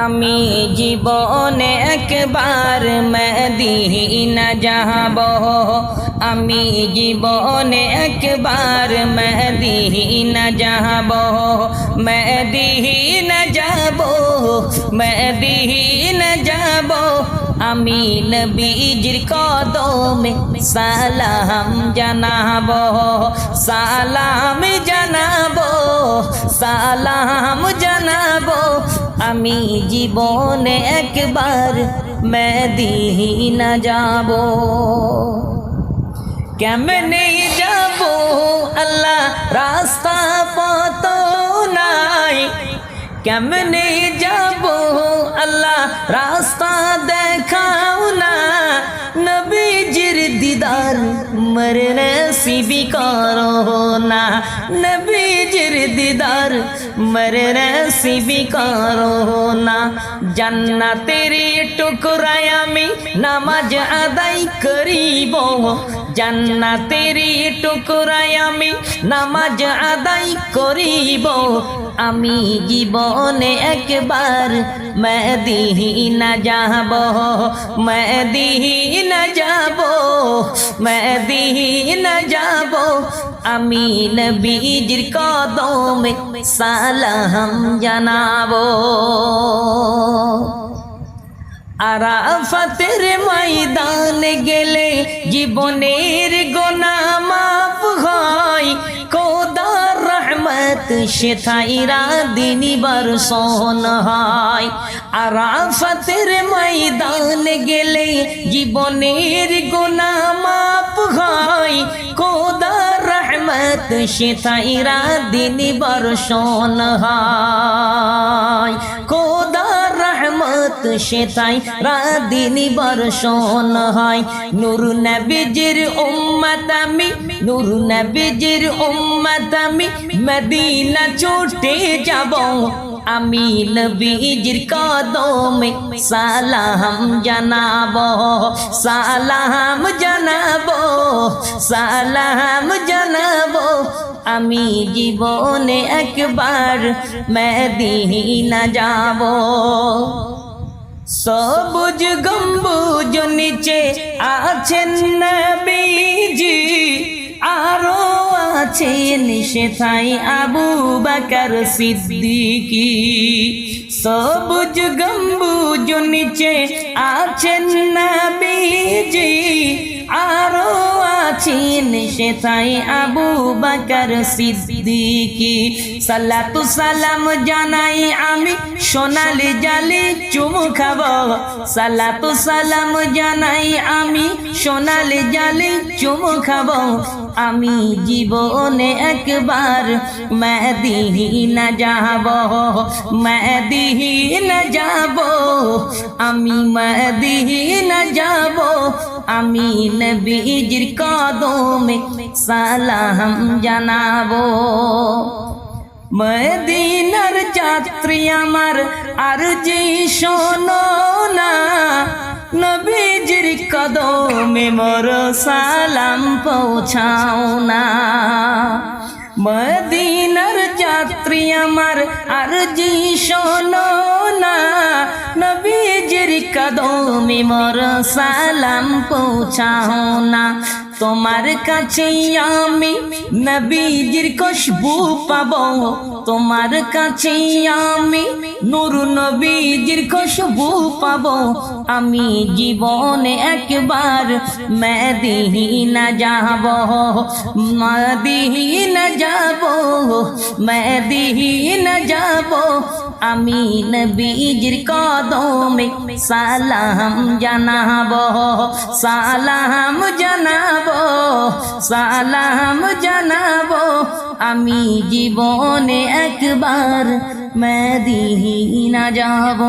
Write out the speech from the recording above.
আমি জীবনে একবার মদিনা যাব, আমি জীবনে একবার মদিনা যাব, মদিনা যাব, মদিনা যাব। আমি নবীজির কদমে সালাম জানাবো, সালাম জানাবো, সালাম জানাবো। আমি জীবনে একবার মদিনা যাব। কেমনে যাব আল্লাহ রাস্তা পতো নাই, কেমনে যাব আল্লাহ রাস্তা দেখাও না। নবীজির দিদার মর নসিব করো না, নবীজির দিদার মর নসিব করো না। জান্নাতের টুকরায় আমি নামাজ আদায় করিব, জান্নাতের টুকরায় আমি নামাজ আদায় করিব। আমি জীবনে একবার মদিনা যাব, মদিনা যাব, মদিনা যাব। আমি নবীজির কদমে সালাম জানাবো। আরাফাতের ময়দানে গেলে জীবনের গুনাহ মাফ হয়, খোদার রহমত সেথাইরা দিনী বর্ষণ হয়। আরাফাতের ময়দানে গেলে জীবনের গুনাহ মাফ হয়, খোদার রহমত সেথাইরা দিনী বর্ষণ হয়, খোদার রহমত সেথাই রাদিনী বর্ষণ হয়। নূর নবীজির উম্মত আমি, নূর নবীজির উম্মত আমি, মদিনা ছুটে যাব। আমি নবীজির কদমে সালাম জানাবো, সালাম জানাবো, সালাম জানাবো। আমি জীবনে একবার মদিনা যাব। সবুজ গম্বুজ নিচে আছেন নবীজি, আরো আছেন সেথায় আবু বকর সিদ্দিকী। সবুজ গম্বুজ নিচে আছেন নবীজি, আরো আছেন সেথায় আবু বকর সিদ্দিকী। সালাতু সালাম জানাই আমি সোনালি জালি চুমু খাবো, সালাতু সালাম জানাই আমি সোনালি জালি চুমু খাবো। আমি জীবনে একবার মদিনা যাব, মদিনা যাব, আমি মদিনা যাব। আমি নবীজির কদমে সালাম জানাবো। মদিনার যাত্রী আমার আরজি শোনো না, নবীজির কদমে মোর সালাম পৌঁছাও না। মদিনার যাত্রী আমার আরজি শোনো না, নবীজির কদমে মোর সালাম পৌঁছাও না। তোমার কাছে আমি নবীজির খুশবু পাবো, তোমার কাছে আমি নূর নবীজির খুশবু পাবো। আমি জীবনে একবার মদিনা যাব, মদিনা যাব, মদিনা যাব। আমি নবীজির কদমে সালাম জানাবো, সালাম জানাবো, সালাম জানাবো। আমি জীবনে একবার মদিনা যাব।